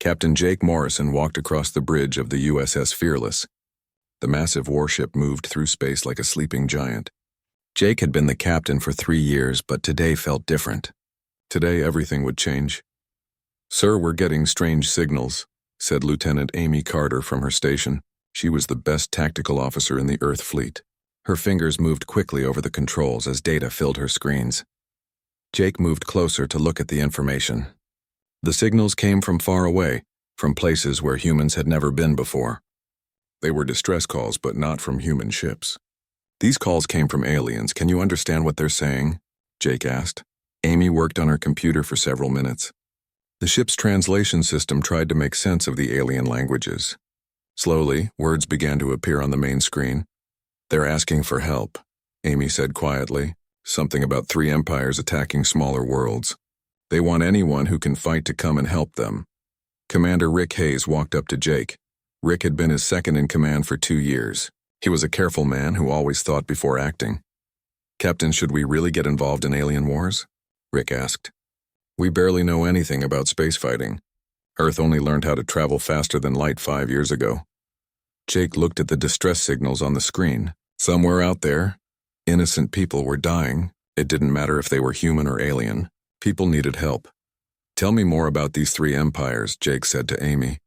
Captain Jake Morrison walked across the bridge of the USS Fearless. The massive warship moved through space like a sleeping giant. Jake had been the captain for 3 years, but today felt different. Today everything would change. "Sir, we're getting strange signals," said Lieutenant Amy Carter from her station. She was the best tactical officer in the Earth fleet. Her fingers moved quickly over the controls as data filled her screens. Jake moved closer to look at the information. The signals came from far away, from places where humans had never been before. They were distress calls, but not from human ships. "These calls came from aliens. Can you understand what they're saying?" Jake asked. Amy worked on her computer for several minutes. The ship's translation system tried to make sense of the alien languages. Slowly, words began to appear on the main screen. "They're asking for help," Amy said quietly. "Something about 3 empires attacking smaller worlds. They want anyone who can fight to come and help them." Commander Rick Hayes walked up to Jake. Rick had been his second in command for 2 years. He was a careful man who always thought before acting. "Captain, should we really get involved in alien wars?" Rick asked. "We barely know anything about space fighting. Earth only learned how to travel faster than light 5 years ago." Jake looked at the distress signals on the screen. Somewhere out there, innocent people were dying. It didn't matter if they were human or alien. People needed help. "Tell me more about these 3 empires," Jake said to Amy.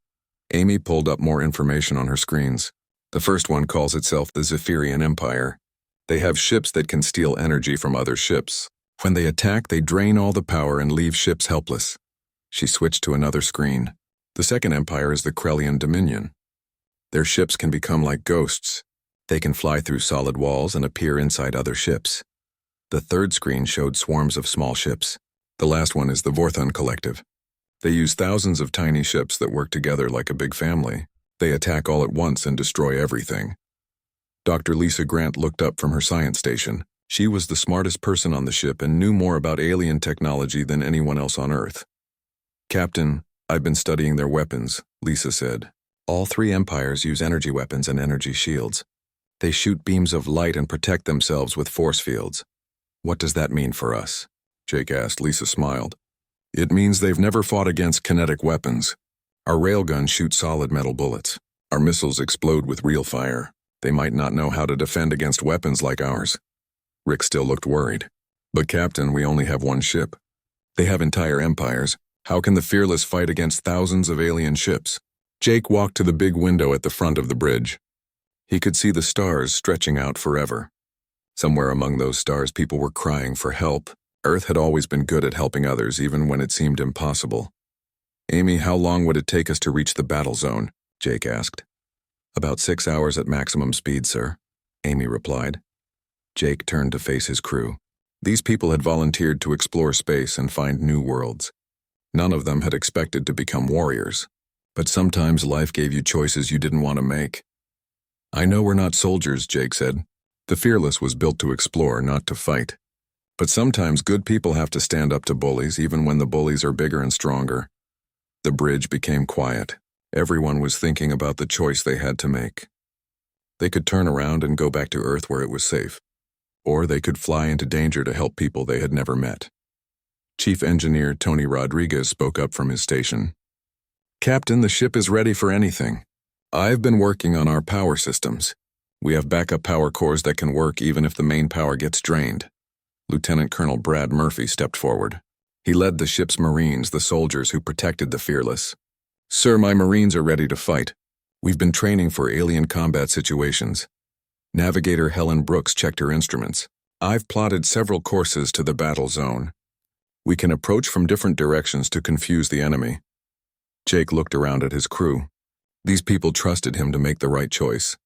Amy pulled up more information on her screens. The first one calls itself the Zephyrian Empire. They have ships that can steal energy from other ships. When they attack, they drain all the power and leave ships helpless. She switched to another screen. The second empire is the Krellian Dominion. Their ships can become like ghosts. They can fly through solid walls and appear inside other ships. The third screen showed swarms of small ships. The last one is the Vorthon Collective. They use thousands of tiny ships that work together like a big family. They attack all at once and destroy everything. Dr. Lisa Grant looked up from her science station. She was the smartest person on the ship and knew more about alien technology than anyone else on Earth. "Captain, I've been studying their weapons," Lisa said. "All 3 empires use energy weapons and energy shields. They shoot beams of light and protect themselves with force fields. What does that mean for us?" Jake asked. Lisa smiled. "It means they've never fought against kinetic weapons. Our railguns shoot solid metal bullets. Our missiles explode with real fire. They might not know how to defend against weapons like ours." Rick still looked worried. "But Captain, we only have 1 ship. They have entire empires. How can the Fearless fight against thousands of alien ships?" Jake walked to the big window at the front of the bridge. He could see the stars stretching out forever. Somewhere among those stars, people were crying for help. Earth had always been good at helping others, even when it seemed impossible. "Amy, how long would it take us to reach the battle zone?" Jake asked. "About 6 hours at maximum speed, sir," Amy replied. Jake turned to face his crew. These people had volunteered to explore space and find new worlds. None of them had expected to become warriors. But sometimes life gave you choices you didn't want to make. "I know we're not soldiers," Jake said. "The Fearless was built to explore, not to fight. But sometimes good people have to stand up to bullies, even when the bullies are bigger and stronger." The bridge became quiet. Everyone was thinking about the choice they had to make. They could turn around and go back to Earth where it was safe. Or they could fly into danger to help people they had never met. Chief Engineer Tony Rodriguez spoke up from his station. "Captain, the ship is ready for anything. I've been working on our power systems. We have backup power cores that can work even if the main power gets drained." Lieutenant Colonel Brad Murphy stepped forward. He led the ship's Marines, the soldiers who protected the Fearless. "Sir, my Marines are ready to fight. We've been training for alien combat situations." Navigator Helen Brooks checked her instruments. "I've plotted several courses to the battle zone. We can approach from different directions to confuse the enemy." Jake looked around at his crew. These people trusted him to make the right choice.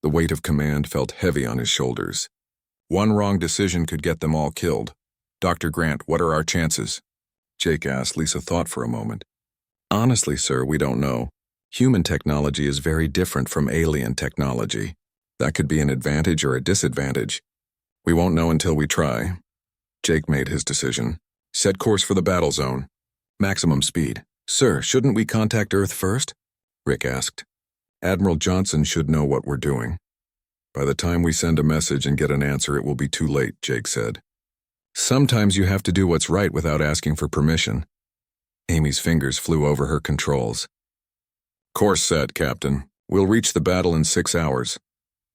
The weight of command felt heavy on his shoulders. One wrong decision could get them all killed. "Dr. Grant, what are our chances?" Jake asked. Lisa thought for a moment. "Honestly, sir, we don't know. Human technology is very different from alien technology. That could be an advantage or a disadvantage. We won't know until we try." Jake made his decision. "Set course for the battle zone. Maximum speed." "Sir, shouldn't we contact Earth first?" Rick asked. "Admiral Johnson should know what we're doing." "By the time we send a message and get an answer, it will be too late," Jake said. "Sometimes you have to do what's right without asking for permission." Amy's fingers flew over her controls. Course set, Captain. We'll reach the battle in 6 hours.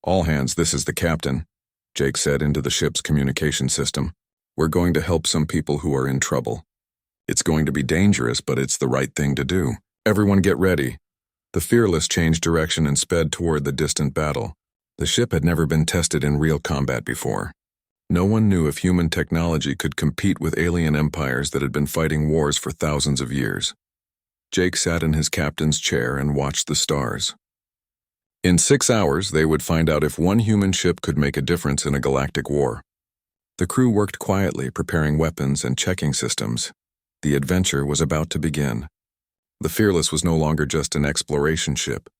All hands, this is the captain, Jake said into the ship's communication system. We're going to help some people who are in trouble. It's going to be dangerous, but it's the right thing to do. Everyone get ready. The Fearless changed direction and sped toward the distant battle. The ship had never been tested in real combat before. No one knew if human technology could compete with alien empires that had been fighting wars for thousands of years. Jake sat in his captain's chair and watched the stars. In 6 hours, they would find out if one human ship could make a difference in a galactic war. The crew worked quietly, preparing weapons and checking systems. The adventure was about to begin. The Fearless was no longer just an exploration ship.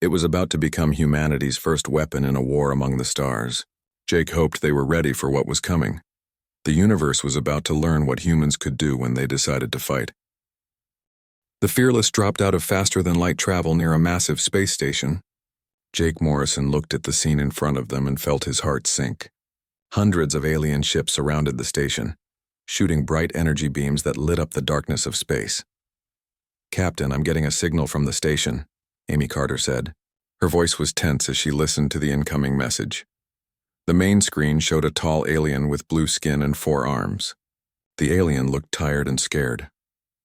It was about to become humanity's first weapon in a war among the stars. Jake hoped they were ready for what was coming. The universe was about to learn what humans could do when they decided to fight. The Fearless dropped out of faster-than-light travel near a massive space station. Jake Morrison looked at the scene in front of them and felt his heart sink. Hundreds of alien ships surrounded the station, shooting bright energy beams that lit up the darkness of space. Captain, I'm getting a signal from the station, Amy Carter said. Her voice was tense as she listened to the incoming message. The main screen showed a tall alien with blue skin and 4 arms. The alien looked tired and scared.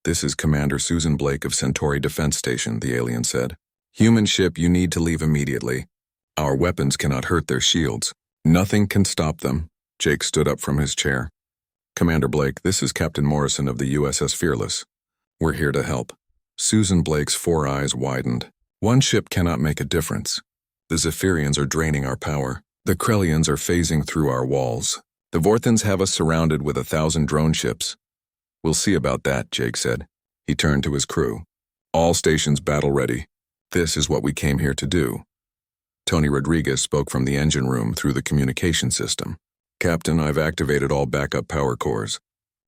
This is Commander Susan Blake of Centauri Defense Station, the alien said. Human ship, you need to leave immediately. Our weapons cannot hurt their shields. Nothing can stop them. Jake stood up from his chair. Commander Blake, this is Captain Morrison of the USS Fearless. We're here to help. Susan Blake's 4 eyes widened. One ship cannot make a difference. The Zephyrians are draining our power. The Krellians are phasing through our walls. The Vorthans have us surrounded with 1,000 drone ships. We'll see about that, Jake said. He turned to his crew. All stations battle ready. This is what we came here to do. Tony Rodriguez spoke from the engine room through the communication system. Captain, I've activated all backup power cores.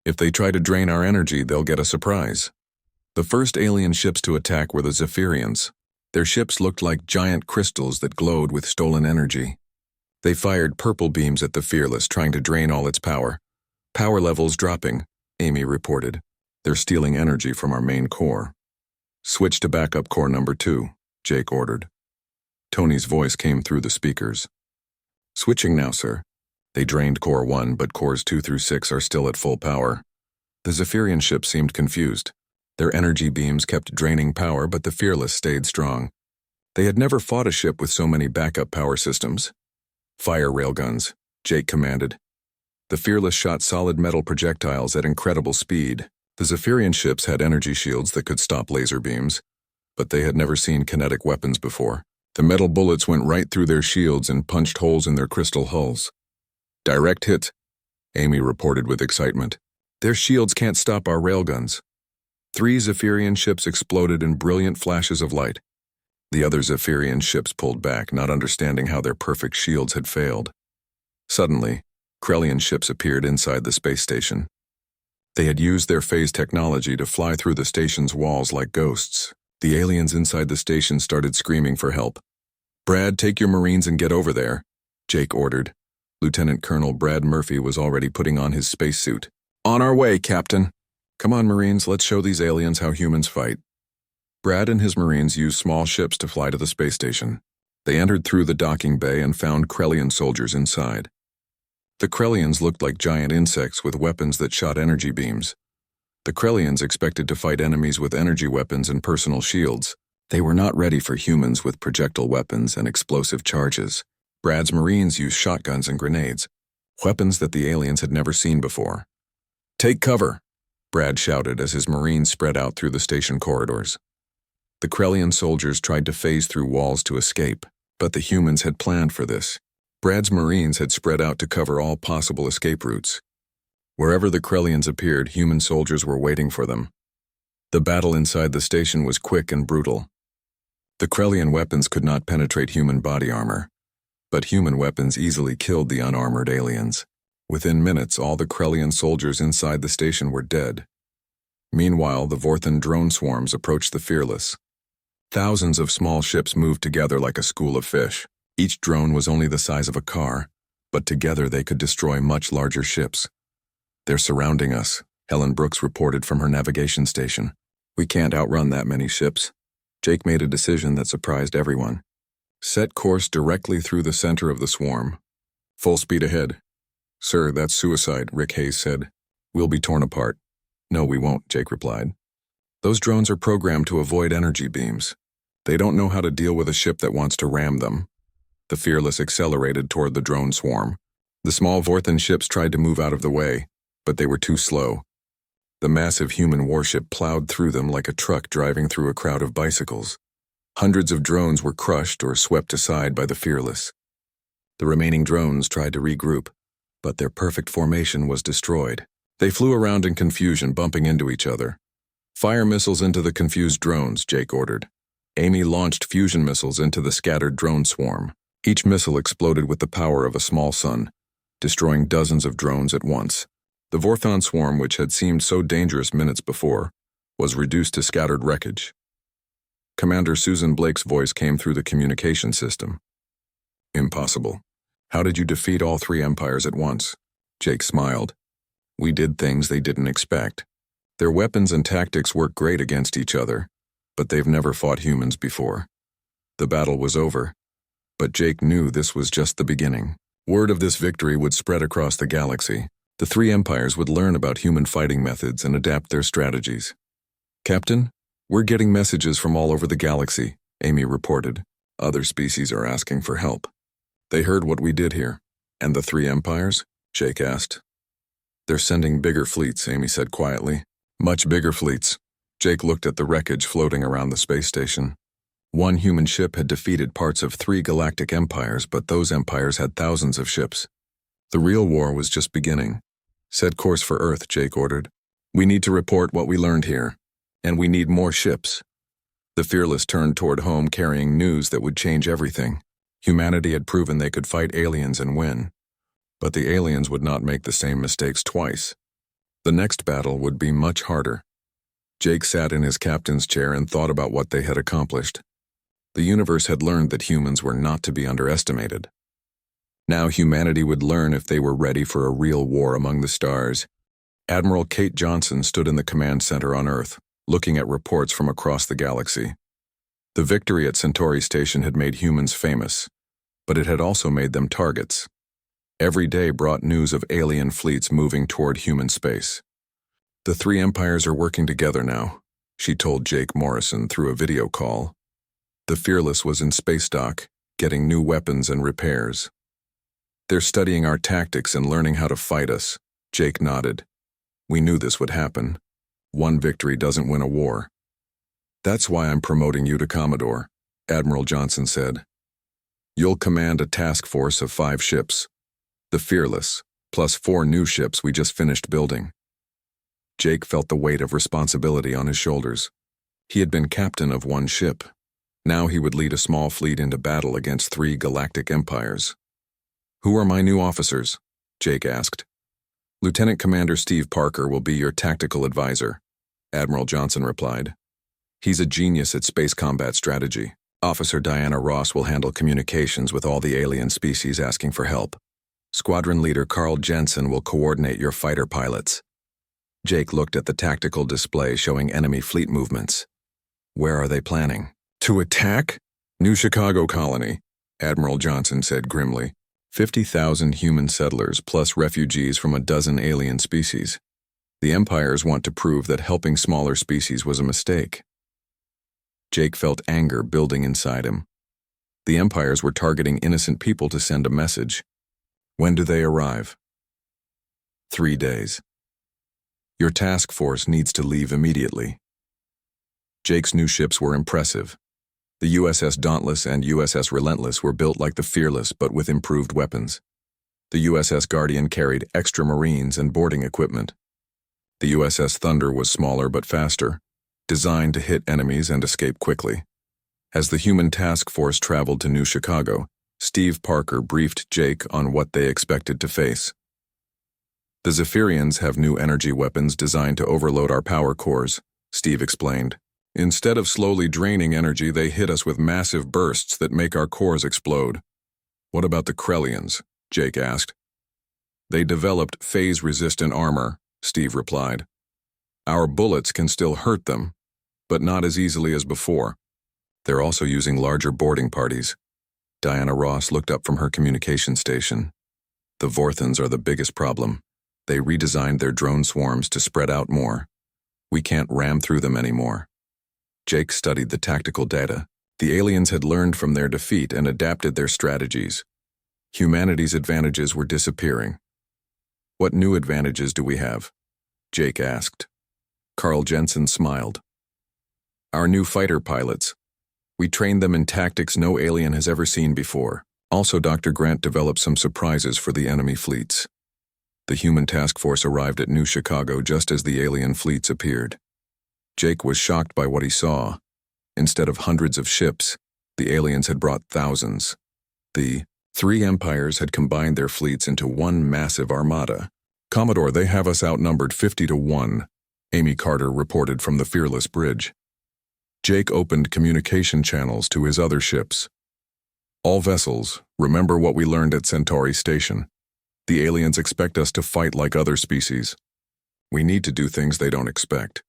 If they try to drain our energy, they'll get a surprise. The first alien ships to attack were the Zephyrians. Their ships looked like giant crystals that glowed with stolen energy. They fired purple beams at the Fearless, trying to drain all its power. Power levels dropping, Amy reported. They're stealing energy from our main core. Switch to backup core number 2, Jake ordered. Tony's voice came through the speakers. Switching now, sir. They drained core 1, but cores 2 through 6 are still at full power. The Zephyrian ship seemed confused. Their energy beams kept draining power, but the Fearless stayed strong. They had never fought a ship with so many backup power systems. Fire railguns, Jake commanded. The Fearless shot solid metal projectiles at incredible speed. The Zephyrian ships had energy shields that could stop laser beams, but they had never seen kinetic weapons before. The metal bullets went right through their shields and punched holes in their crystal hulls. Direct hit, Amy reported with excitement. Their shields can't stop our railguns. 3 Zephyrian ships exploded in brilliant flashes of light. The other Zephyrian ships pulled back, not understanding how their perfect shields had failed. Suddenly, Krellian ships appeared inside the space station. They had used their phase technology to fly through the station's walls like ghosts. The aliens inside the station started screaming for help. Brad, take your Marines and get over there, Jake ordered. Lieutenant Colonel Brad Murphy was already putting on his spacesuit. On our way, Captain. Come on, Marines, let's show these aliens how humans fight. Brad and his Marines used small ships to fly to the space station. They entered through the docking bay and found Krellian soldiers inside. The Krellians looked like giant insects with weapons that shot energy beams. The Krellians expected to fight enemies with energy weapons and personal shields. They were not ready for humans with projectile weapons and explosive charges. Brad's Marines used shotguns and grenades, weapons that the aliens had never seen before. Take cover, Brad shouted as his Marines spread out through the station corridors. The Krellian soldiers tried to phase through walls to escape, but the humans had planned for this. Brad's Marines had spread out to cover all possible escape routes. Wherever the Krellians appeared, human soldiers were waiting for them. The battle inside the station was quick and brutal. The Krellian weapons could not penetrate human body armor, but human weapons easily killed the unarmored aliens. Within minutes, all the Krellian soldiers inside the station were dead. Meanwhile, the Vorthan drone swarms approached the Fearless. Thousands of small ships moved together like a school of fish. Each drone was only the size of a car, but together they could destroy much larger ships. They're surrounding us, Helen Brooks reported from her navigation station. We can't outrun that many ships. Jake made a decision that surprised everyone. Set course directly through the center of the swarm. Full speed ahead. Sir, that's suicide, Rick Hayes said. We'll be torn apart. No, we won't, Jake replied. Those drones are programmed to avoid energy beams. They don't know how to deal with a ship that wants to ram them. The Fearless accelerated toward the drone swarm. The small Vorthan ships tried to move out of the way, but they were too slow. The massive human warship plowed through them like a truck driving through a crowd of bicycles. Hundreds of drones were crushed or swept aside by the Fearless. The remaining drones tried to regroup, but their perfect formation was destroyed. They flew around in confusion, bumping into each other. Fire missiles into the confused drones, Jake ordered. Amy launched fusion missiles into the scattered drone swarm. Each missile exploded with the power of a small sun, destroying dozens of drones at once. The Vorthon swarm, which had seemed so dangerous minutes before, was reduced to scattered wreckage. Commander Susan Blake's voice came through the communication system. Impossible. How did you defeat all three empires at once? Jake smiled. We did things they didn't expect. Their weapons and tactics work great against each other, but they've never fought humans before. The battle was over, but Jake knew this was just the beginning. Word of this victory would spread across the galaxy. The three empires would learn about human fighting methods and adapt their strategies. Captain, we're getting messages from all over the galaxy, Amy reported. Other species are asking for help. They heard what we did here. And the three empires? Jake asked. They're sending bigger fleets, Amy said quietly. Much bigger fleets. Jake looked at the wreckage floating around the space station. One human ship had defeated parts of 3 galactic empires, but those empires had thousands of ships. The real war was just beginning. Set course for Earth, Jake ordered. We need to report what we learned here. And we need more ships. The Fearless turned toward home carrying news that would change everything. Humanity had proven they could fight aliens and win. But the aliens would not make the same mistakes twice. The next battle would be much harder. Jake sat in his captain's chair and thought about what they had accomplished. The universe had learned that humans were not to be underestimated. Now humanity would learn if they were ready for a real war among the stars. Admiral Kate Johnson stood in the command center on Earth, looking at reports from across the galaxy. The victory at Centauri Station had made humans famous, but it had also made them targets. Every day brought news of alien fleets moving toward human space. The three empires are working together now, she told Jake Morrison through a video call. The Fearless was in space dock, getting new weapons and repairs. They're studying our tactics and learning how to fight us, Jake nodded. We knew this would happen. One victory doesn't win a war. That's why I'm promoting you to Commodore, Admiral Johnson said. You'll command a task force of 5 ships. The Fearless, plus 4 new ships we just finished building. Jake felt the weight of responsibility on his shoulders. He had been captain of 1 ship. Now he would lead a small fleet into battle against 3 galactic empires. Who are my new officers? Jake asked. Lieutenant Commander Steve Parker will be your tactical advisor, Admiral Johnson replied. He's a genius at space combat strategy. Officer Diana Ross will handle communications with all the alien species asking for help. Squadron Leader Carl Jensen will coordinate your fighter pilots. Jake looked at the tactical display showing enemy fleet movements. Where are they planning? To attack? New Chicago colony, Admiral Johnson said grimly. 50,000 human settlers plus refugees from a dozen alien species. The empires want to prove that helping smaller species was a mistake. Jake felt anger building inside him. The empires were targeting innocent people to send a message. When do they arrive? 3 days. Your task force needs to leave immediately. Jake's new ships were impressive. The USS Dauntless and USS Relentless were built like the Fearless but with improved weapons. The USS Guardian carried extra Marines and boarding equipment. The USS Thunder was smaller but faster, designed to hit enemies and escape quickly. As the human task force traveled to New Chicago, Steve Parker briefed Jake on what they expected to face. The Zephyrians have new energy weapons designed to overload our power cores, Steve explained. Instead of slowly draining energy, they hit us with massive bursts that make our cores explode. What about the Krellians? Jake asked. They developed phase-resistant armor, Steve replied. Our bullets can still hurt them, but not as easily as before. They're also using larger boarding parties. Diana Ross looked up from her communication station. The Vorthons are the biggest problem. They redesigned their drone swarms to spread out more. We can't ram through them anymore. Jake studied the tactical data. The aliens had learned from their defeat and adapted their strategies. Humanity's advantages were disappearing. What new advantages do we have? Jake asked. Carl Jensen smiled. Our new fighter pilots. We trained them in tactics no alien has ever seen before. Also, Dr. Grant developed some surprises for the enemy fleets. The human task force arrived at New Chicago just as the alien fleets appeared. Jake was shocked by what he saw. Instead of hundreds of ships, the aliens had brought thousands. The three empires had combined their fleets into one massive armada. Commodore, they have us outnumbered 50-1, Amy Carter reported from the Fearless Bridge. Jake opened communication channels to his other ships. All vessels, remember what we learned at Centauri Station. The aliens expect us to fight like other species. We need to do things they don't expect.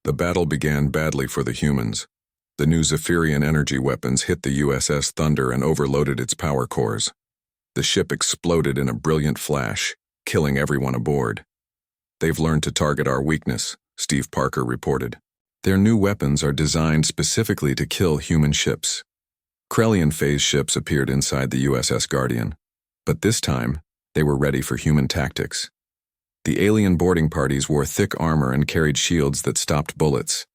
The battle began badly for the humans. The new Zephyrian energy weapons hit the USS Thunder and overloaded its power cores. The ship exploded in a brilliant flash, killing everyone aboard. They've learned to target our weakness, Steve Parker reported. Their new weapons are designed specifically to kill human ships. Krellian phase ships appeared inside the USS Guardian, but this time, they were ready for human tactics. The alien boarding parties wore thick armor and carried shields that stopped bullets.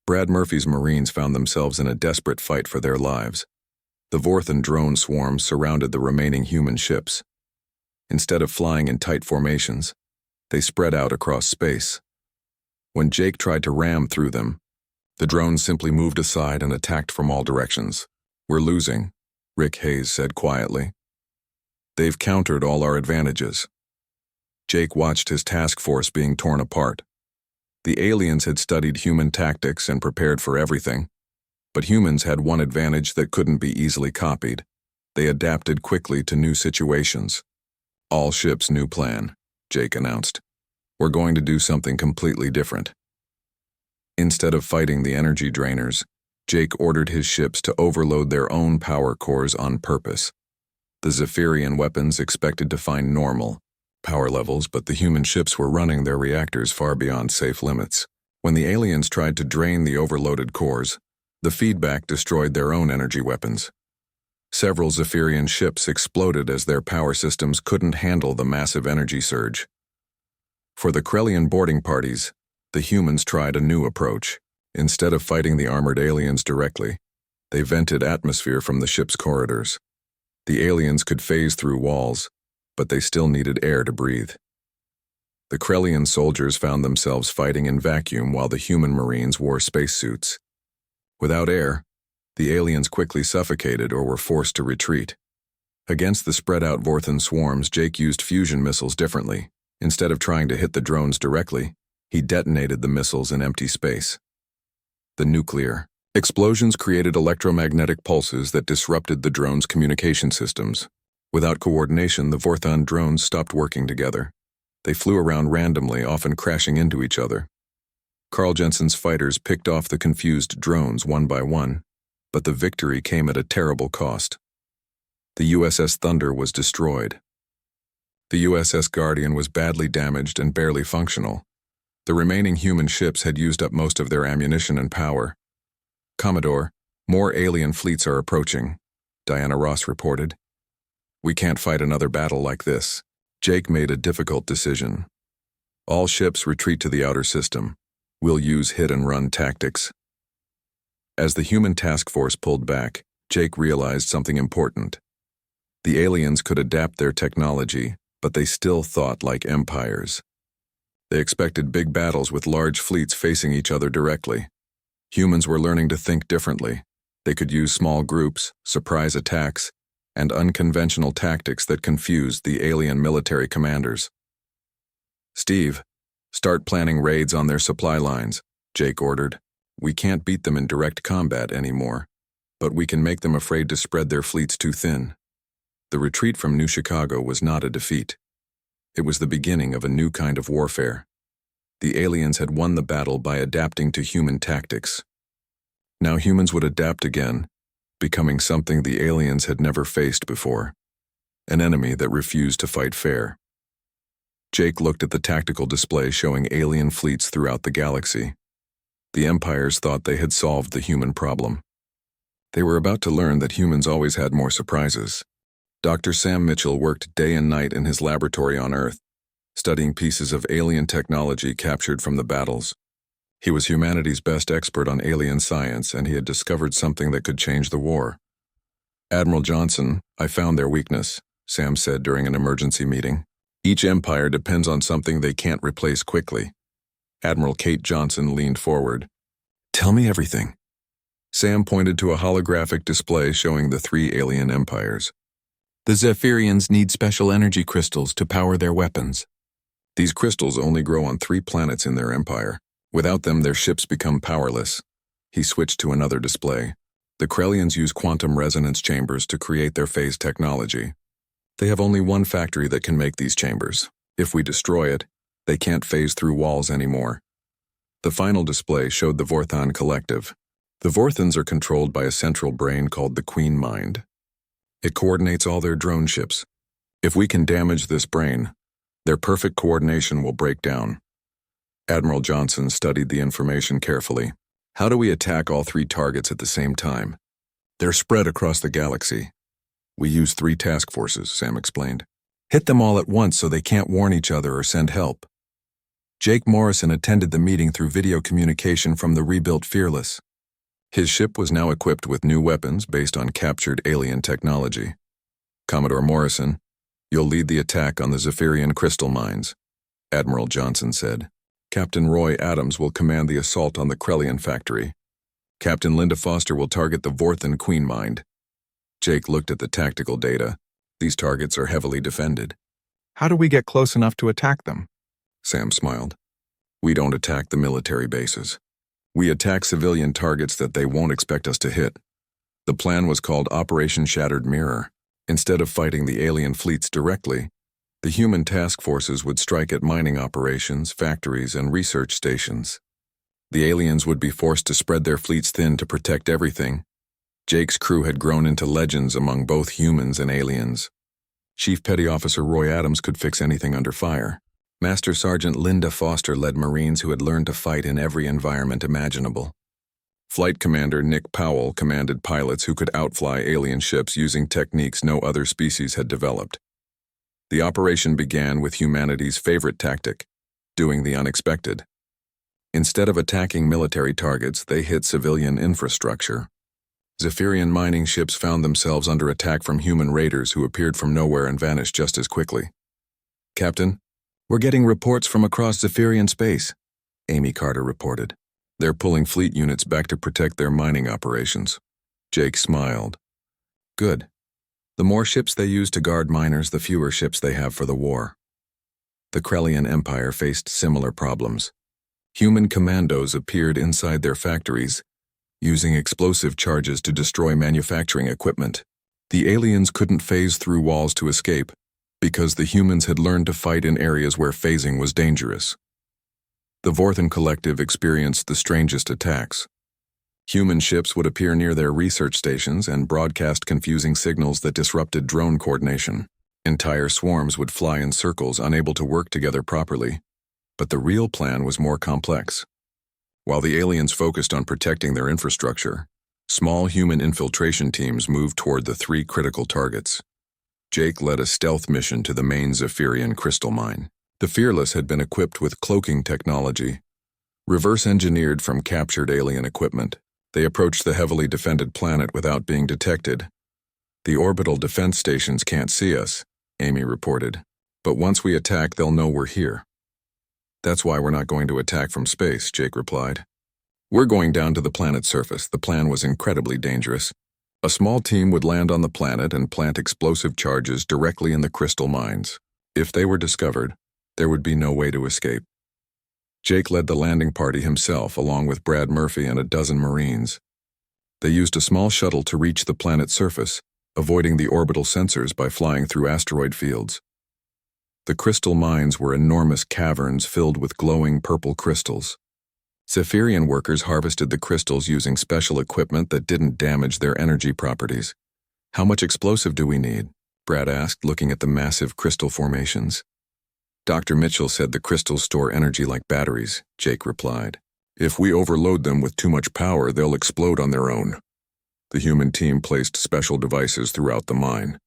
Brad Murphy's Marines found themselves in a desperate fight for their lives. The Vorthon drone swarms surrounded the remaining human ships. Instead of flying in tight formations, they spread out across space. When Jake tried to ram through them, the drones simply moved aside and attacked from all directions. We're losing, Rick Hayes said quietly. They've countered all our advantages. Jake watched his task force being torn apart. The aliens had studied human tactics and prepared for everything, but humans had one advantage that couldn't be easily copied. They adapted quickly to new situations. All ships' new plan, Jake announced. We're going to do something completely different. Instead of fighting the energy drainers, Jake ordered his ships to overload their own power cores on purpose. The Zephyrian weapons expected to find normal power levels, but the human ships were running their reactors far beyond safe limits. When the aliens tried to drain the overloaded cores, the feedback destroyed their own energy weapons. Several Zephyrian ships exploded as their power systems couldn't handle the massive energy surge. For the Krellian boarding parties, the humans tried a new approach. Instead of fighting the armored aliens directly, they vented atmosphere from the ship's corridors. The aliens could phase through walls, but they still needed air to breathe. The Krellian soldiers found themselves fighting in vacuum while the human Marines wore spacesuits. Without air, the aliens quickly suffocated or were forced to retreat. Against the spread-out Vorthon swarms, Jake used fusion missiles differently. Instead of trying to hit the drones directly, he detonated the missiles in empty space. The nuclear explosions created electromagnetic pulses that disrupted the drones' communication systems. Without coordination, the Vorthon drones stopped working together. They flew around randomly, often crashing into each other. Carl Jensen's fighters picked off the confused drones one by one, but the victory came at a terrible cost. The USS Thunder was destroyed. The USS Guardian was badly damaged and barely functional. The remaining human ships had used up most of their ammunition and power. Commodore, more alien fleets are approaching, Diana Ross reported. We can't fight another battle like this. Jake made a difficult decision. All ships retreat to the outer system. We'll use hit-and-run tactics. As the human task force pulled back, Jake realized something important. The aliens could adapt their technology, but they still thought like empires. They expected big battles with large fleets facing each other directly. Humans were learning to think differently. They could use small groups, surprise attacks, and unconventional tactics that confused the alien military commanders. Steve, start planning raids on their supply lines, Jake ordered. We can't beat them in direct combat anymore, but we can make them afraid to spread their fleets too thin. The retreat from New Chicago was not a defeat. It was the beginning of a new kind of warfare. The aliens had won the battle by adapting to human tactics. Now humans would adapt again, becoming something the aliens had never faced before, an enemy that refused to fight fair. Jake looked at the tactical display showing alien fleets throughout the galaxy. The empires thought they had solved the human problem. They were about to learn that humans always had more surprises. Dr. Sam Mitchell worked day and night in his laboratory on Earth, studying pieces of alien technology captured from the battles. He was humanity's best expert on alien science, and he had discovered something that could change the war. "Admiral Johnson, I found their weakness," Sam said during an emergency meeting. "Each empire depends on something they can't replace quickly." Admiral Kate Johnson leaned forward. "Tell me everything." Sam pointed to a holographic display showing the three alien empires. "The Zephyrians need special energy crystals to power their weapons. These crystals only grow on 3 planets in their empire. Without them, their ships become powerless." He switched to another display. "The Krellians use quantum resonance chambers to create their phase technology. They have only one factory that can make these chambers. If we destroy it, they can't phase through walls anymore." The final display showed the Vorthon Collective. The Vorthons are controlled by a central brain called the Queen Mind. It coordinates all their drone ships. If we can damage this brain, their perfect coordination will break down. Admiral Johnson studied the information carefully. "How do we attack all 3 targets at the same time?" "They're spread across the galaxy. We use 3 task forces," Sam explained. "Hit them all at once so they can't warn each other or send help." Jake Morrison attended the meeting through video communication from the rebuilt Fearless. His ship was now equipped with new weapons based on captured alien technology. "Commodore Morrison, you'll lead the attack on the Zephyrian crystal mines," Admiral Johnson said. "Captain Roy Adams will command the assault on the Krellian factory. Captain Linda Foster will target the Vorthon Queen Mind." Jake looked at the tactical data. "These targets are heavily defended." "How do we get close enough to attack them?" Sam smiled. "We don't attack the military bases. We attack civilian targets that they won't expect us to hit." The plan was called Operation Shattered Mirror. Instead of fighting the alien fleets directly, the human task forces would strike at mining operations, factories, and research stations. The aliens would be forced to spread their fleets thin to protect everything. Jake's crew had grown into legends among both humans and aliens. Chief Petty Officer Roy Adams could fix anything under fire. Master Sergeant Linda Foster led Marines who had learned to fight in every environment imaginable. Flight Commander Nick Powell commanded pilots who could outfly alien ships using techniques no other species had developed. The operation began with humanity's favorite tactic, doing the unexpected. Instead of attacking military targets, they hit civilian infrastructure. Zephyrian mining ships found themselves under attack from human raiders who appeared from nowhere and vanished just as quickly. "Captain, we're getting reports from across Zephyrian space," Amy Carter reported. "They're pulling fleet units back to protect their mining operations." Jake smiled. "Good. The more ships they use to guard miners, the fewer ships they have for the war." The Krellian Empire faced similar problems. Human commandos appeared inside their factories, using explosive charges to destroy manufacturing equipment. The aliens couldn't phase through walls to escape, because the humans had learned to fight in areas where phasing was dangerous. The Vorthon Collective experienced the strangest attacks. Human ships would appear near their research stations and broadcast confusing signals that disrupted drone coordination. Entire swarms would fly in circles, unable to work together properly. But the real plan was more complex. While the aliens focused on protecting their infrastructure, small human infiltration teams moved toward the 3 critical targets. Jake led a stealth mission to the main Zephyrian crystal mine. The Fearless had been equipped with cloaking technology, reverse-engineered from captured alien equipment. They approached the heavily defended planet without being detected. "The orbital defense stations can't see us," Amy reported. "But once we attack, they'll know we're here." "That's why we're not going to attack from space," Jake replied. "We're going down to the planet's surface." The plan was incredibly dangerous. A small team would land on the planet and plant explosive charges directly in the crystal mines. If they were discovered, there would be no way to escape. Jake led the landing party himself, along with Brad Murphy and a dozen Marines. They used a small shuttle to reach the planet's surface, avoiding the orbital sensors by flying through asteroid fields. The crystal mines were enormous caverns filled with glowing purple crystals. Zephyrian workers harvested the crystals using special equipment that didn't damage their energy properties. "How much explosive do we need?" Brad asked, looking at the massive crystal formations. "Dr. Mitchell said the crystals store energy like batteries," Jake replied. "If we overload them with too much power, they'll explode on their own." The human team placed special devices throughout the mine.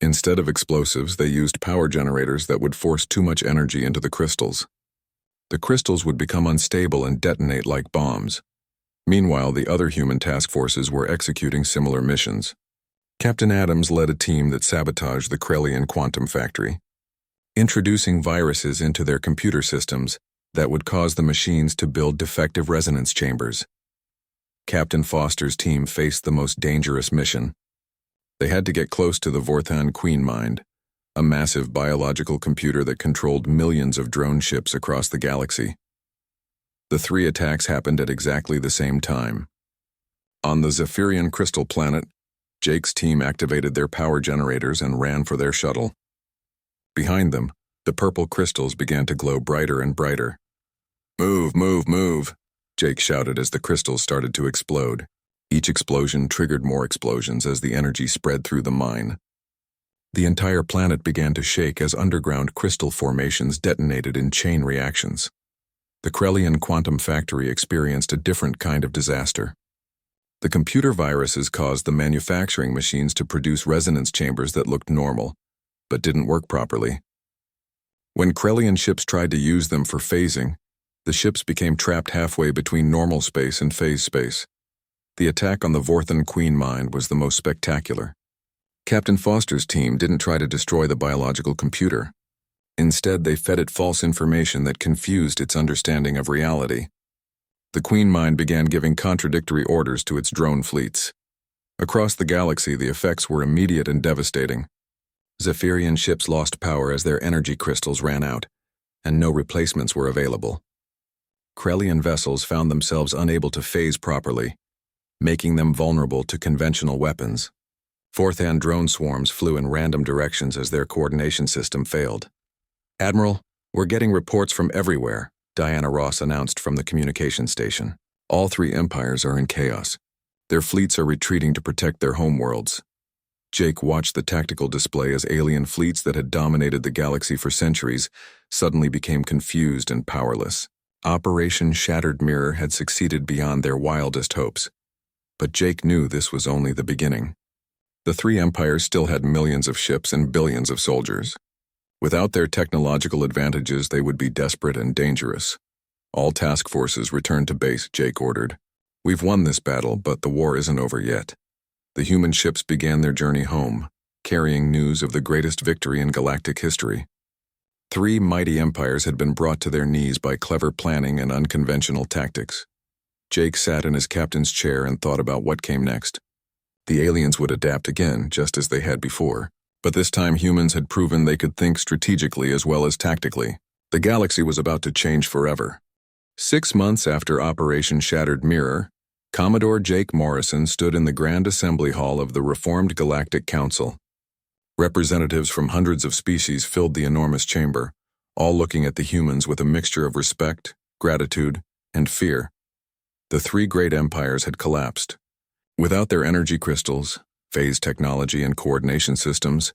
Instead of explosives, they used power generators that would force too much energy into the crystals. The crystals would become unstable and detonate like bombs. Meanwhile, the other human task forces were executing similar missions. Captain Adams led a team that sabotaged the Krellian quantum factory, introducing viruses into their computer systems that would cause the machines to build defective resonance chambers. Captain Foster's team faced the most dangerous mission. They had to get close to the Vorthan Queen Mind, a massive biological computer that controlled millions of drone ships across the galaxy. The three attacks happened at exactly the same time. On the Zephyrian crystal planet, Jake's team activated their power generators and ran for their shuttle. Behind them, the purple crystals began to glow brighter and brighter. "Move, move, move," Jake shouted as the crystals started to explode. Each explosion triggered more explosions as the energy spread through the mine. The entire planet began to shake as underground crystal formations detonated in chain reactions. The Krellian quantum factory experienced a different kind of disaster. The computer viruses caused the manufacturing machines to produce resonance chambers that looked normal, but didn't work properly. When Krellian ships tried to use them for phasing, the ships became trapped halfway between normal space and phase space. The attack on the Vorthan Queen Mind was the most spectacular. Captain Foster's team didn't try to destroy the biological computer. Instead, they fed it false information that confused its understanding of reality. The Queen Mind began giving contradictory orders to its drone fleets. Across the galaxy, the effects were immediate and devastating. Zephyrian ships lost power as their energy crystals ran out, and no replacements were available. Krellian vessels found themselves unable to phase properly, making them vulnerable to conventional weapons. Vorthan drone swarms flew in random directions as their coordination system failed. "Admiral, we're getting reports from everywhere," Diana Ross announced from the communication station. "All three empires are in chaos. Their fleets are retreating to protect their homeworlds." Jake watched the tactical display as alien fleets that had dominated the galaxy for centuries suddenly became confused and powerless. Operation Shattered Mirror had succeeded beyond their wildest hopes. But Jake knew this was only the beginning. The three empires still had millions of ships and billions of soldiers. Without their technological advantages, they would be desperate and dangerous. "All task forces return to base," Jake ordered. "We've won this battle, but the war isn't over yet." The human ships began their journey home, carrying news of the greatest victory in galactic history. Three mighty empires had been brought to their knees by clever planning and unconventional tactics. Jake sat in his captain's chair and thought about what came next. The aliens would adapt again, just as they had before. But this time humans had proven they could think strategically as well as tactically. The galaxy was about to change forever. 6 months after Operation Shattered Mirror, Commodore Jake Morrison stood in the Grand Assembly Hall of the Reformed Galactic Council. Representatives from hundreds of species filled the enormous chamber, all looking at the humans with a mixture of respect, gratitude, and fear. The three great empires had collapsed. Without their energy crystals, phase technology, and coordination systems,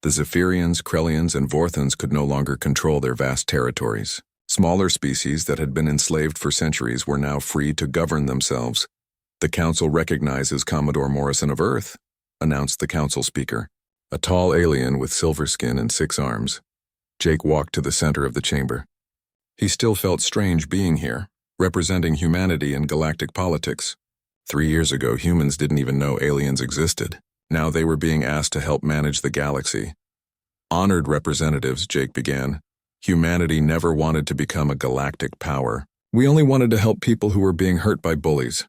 the Zephyrians, Krellians, and Vorthans could no longer control their vast territories. Smaller species that had been enslaved for centuries were now free to govern themselves. "The Council recognizes Commodore Morrison of Earth," announced the Council speaker, a tall alien with silver skin and 6 arms. Jake walked to the center of the chamber. He still felt strange being here, representing humanity in galactic politics. 3 years ago, humans didn't even know aliens existed. Now they were being asked to help manage the galaxy. "Honored representatives," Jake began, "humanity never wanted to become a galactic power. We only wanted to help people who were being hurt by bullies."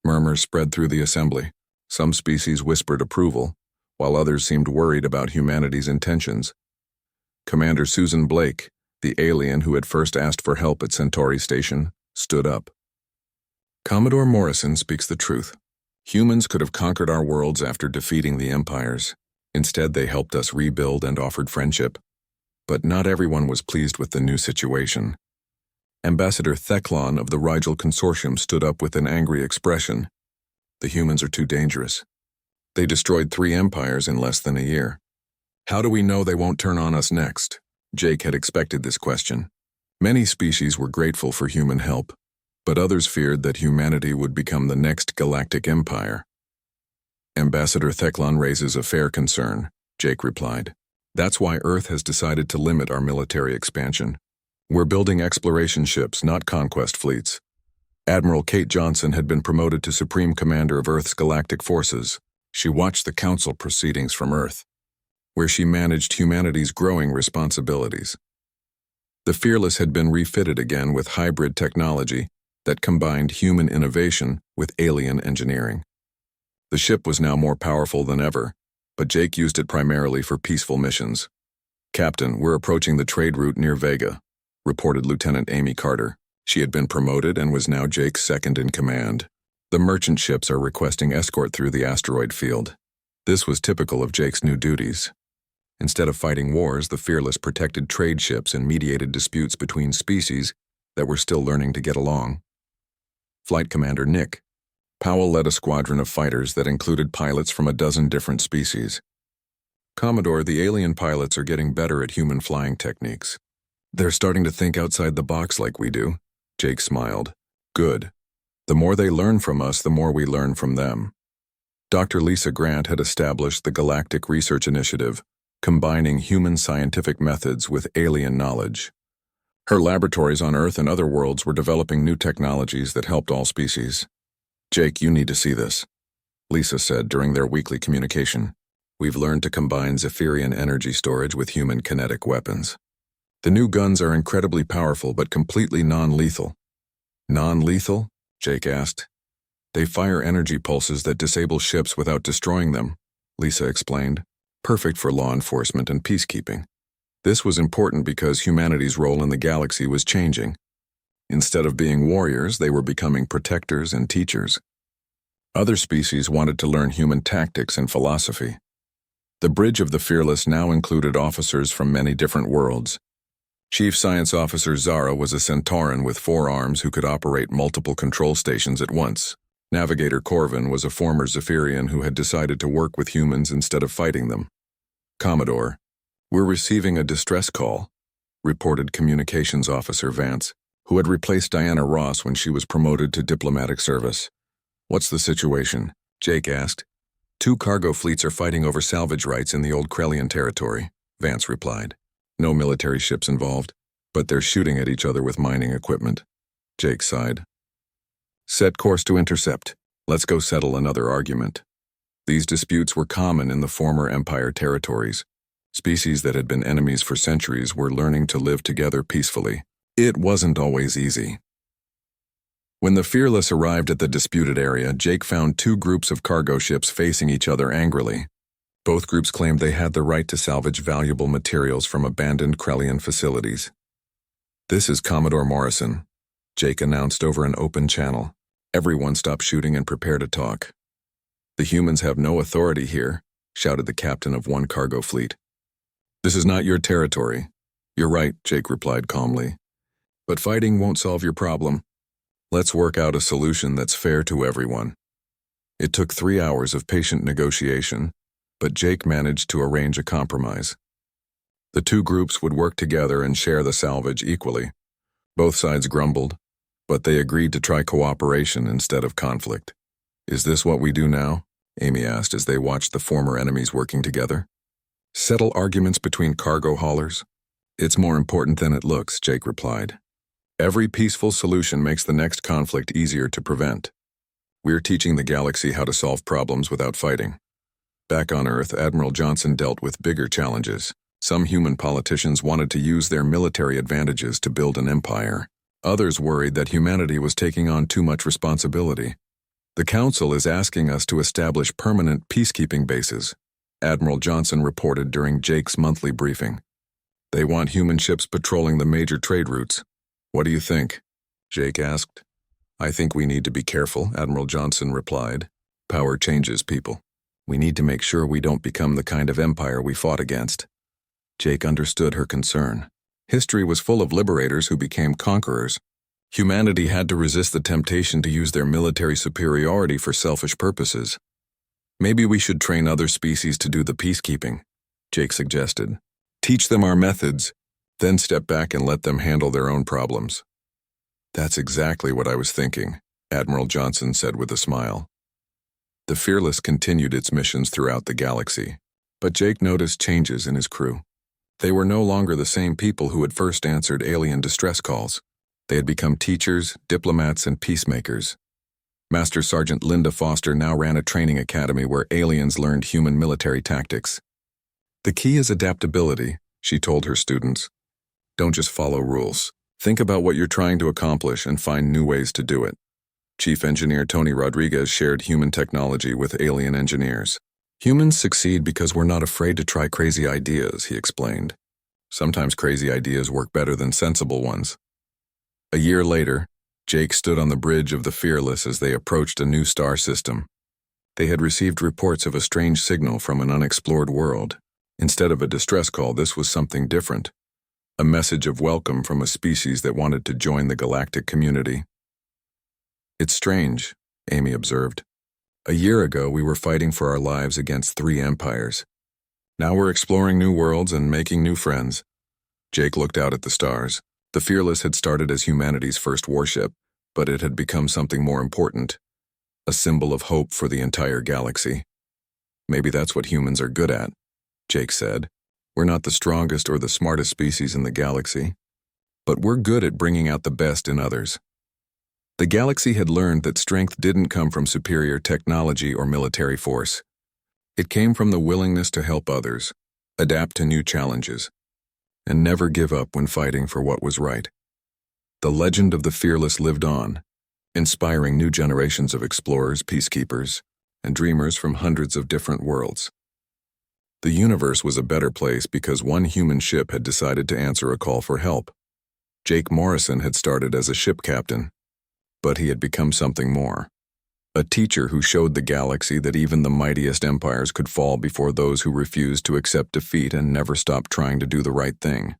Murmurs spread through the assembly. Some species whispered approval, while others seemed worried about humanity's intentions. Commander Susan Blake, the alien who had first asked for help at Centauri Station, stood up. "Commodore Morrison speaks the truth. Humans could have conquered our worlds after defeating the empires. Instead, they helped us rebuild and offered friendship. But not everyone was pleased with the new situation. Ambassador Theclon of the Rigel Consortium stood up with an angry expression. The humans are too dangerous. They destroyed 3 empires in less than a year. How do we know they won't turn on us next? Jake had expected this question. Many species were grateful for human help, but others feared that humanity would become the next galactic empire. Ambassador Theclon raises a fair concern, Jake replied. That's why Earth has decided to limit our military expansion. We're building exploration ships, not conquest fleets. Admiral Kate Johnson had been promoted to Supreme Commander of Earth's galactic forces. She watched the Council proceedings from Earth, where she managed humanity's growing responsibilities. The Fearless had been refitted again with hybrid technology that combined human innovation with alien engineering. The ship was now more powerful than ever, but Jake used it primarily for peaceful missions. Captain, we're approaching the trade route near Vega, reported Lieutenant Amy Carter. She had been promoted and was now Jake's second in command. The merchant ships are requesting escort through the asteroid field. This was typical of Jake's new duties. Instead of fighting wars, the Fearless protected trade ships and mediated disputes between species that were still learning to get along. Flight Commander Nick Powell led a squadron of fighters that included pilots from a dozen different species. Commodore, the alien pilots are getting better at human flying techniques. They're starting to think outside the box like we do. Jake smiled. Good. The more they learn from us, the more we learn from them. Dr. Lisa Grant had established the Galactic Research Initiative, combining human scientific methods with alien knowledge. Her laboratories on Earth and other worlds were developing new technologies that helped all species. Jake, you need to see this, Lisa said during their weekly communication. We've learned to combine Zephyrian energy storage with human kinetic weapons. The new guns are incredibly powerful but completely non-lethal. Non-lethal? Jake asked. They fire energy pulses that disable ships without destroying them, Lisa explained. Perfect for law enforcement and peacekeeping. This was important because humanity's role in the galaxy was changing. Instead of being warriors, they were becoming protectors and teachers. Other species wanted to learn human tactics and philosophy. The bridge of the Fearless now included officers from many different worlds. Chief Science Officer Zara was a Centauran with 4 arms who could operate multiple control stations at once. Navigator Corvin was a former Zephyrian who had decided to work with humans instead of fighting them. Commodore, we're receiving a distress call, reported Communications Officer Vance, who had replaced Diana Ross when she was promoted to diplomatic service. What's the situation? Jake asked. 2 cargo fleets are fighting over salvage rights in the old Krellian territory, Vance replied. No military ships involved, but they're shooting at each other with mining equipment. Jake sighed. Set course to intercept. Let's go settle another argument. These disputes were common in the former Empire territories. Species that had been enemies for centuries were learning to live together peacefully. It wasn't always easy. When the Fearless arrived at the disputed area, Jake found 2 groups of cargo ships facing each other angrily. Both groups claimed they had the right to salvage valuable materials from abandoned Krellian facilities. This is Commodore Morrison, Jake announced over an open channel. Everyone stop shooting and prepare to talk. The humans have no authority here, shouted the captain of one cargo fleet. This is not your territory. You're right, Jake replied calmly. But fighting won't solve your problem. Let's work out a solution that's fair to everyone. It took 3 hours of patient negotiation, but Jake managed to arrange a compromise. The 2 groups would work together and share the salvage equally. Both sides grumbled, but they agreed to try cooperation instead of conflict. Is this what we do now? Amy asked as they watched the former enemies working together. Settle arguments between cargo haulers? It's more important than it looks, Jake replied. Every peaceful solution makes the next conflict easier to prevent. We're teaching the galaxy how to solve problems without fighting. Back on Earth, Admiral Johnson dealt with bigger challenges. Some human politicians wanted to use their military advantages to build an empire. Others worried that humanity was taking on too much responsibility. The Council is asking us to establish permanent peacekeeping bases, Admiral Johnson reported during Jake's monthly briefing. They want human ships patrolling the major trade routes. What do you think? Jake asked. I think we need to be careful, Admiral Johnson replied. Power changes people. We need to make sure we don't become the kind of empire we fought against. Jake understood her concern. History was full of liberators who became conquerors. Humanity had to resist the temptation to use their military superiority for selfish purposes. Maybe we should train other species to do the peacekeeping, Jake suggested. Teach them our methods, then step back and let them handle their own problems. That's exactly what I was thinking, Admiral Johnson said with a smile. The Fearless continued its missions throughout the galaxy, but Jake noticed changes in his crew. They were no longer the same people who had first answered alien distress calls. They had become teachers, diplomats, and peacemakers. Master Sergeant Linda Foster now ran a training academy where aliens learned human military tactics. The key is adaptability, she told her students. Don't just follow rules. Think about what you're trying to accomplish and find new ways to do it. Chief Engineer Tony Rodriguez shared human technology with alien engineers. Humans succeed because we're not afraid to try crazy ideas, he explained. Sometimes crazy ideas work better than sensible ones. A year later, Jake stood on the bridge of the Fearless as they approached a new star system. They had received reports of a strange signal from an unexplored world. Instead of a distress call, this was something different. A message of welcome from a species that wanted to join the galactic community. It's strange, Amy observed. A year ago, we were fighting for our lives against 3 empires. Now we're exploring new worlds and making new friends. Jake looked out at the stars. The Fearless had started as humanity's first warship, but it had become something more important, a symbol of hope for the entire galaxy. Maybe that's what humans are good at, Jake said. We're not the strongest or the smartest species in the galaxy, but we're good at bringing out the best in others. The galaxy had learned that strength didn't come from superior technology or military force. It came from the willingness to help others, adapt to new challenges, and never give up when fighting for what was right. The legend of the Fearless lived on, inspiring new generations of explorers, peacekeepers, and dreamers from hundreds of different worlds. The universe was a better place because one human ship had decided to answer a call for help. Jake Morrison had started as a ship captain, but he had become something more. A teacher who showed the galaxy that even the mightiest empires could fall before those who refused to accept defeat and never stopped trying to do the right thing.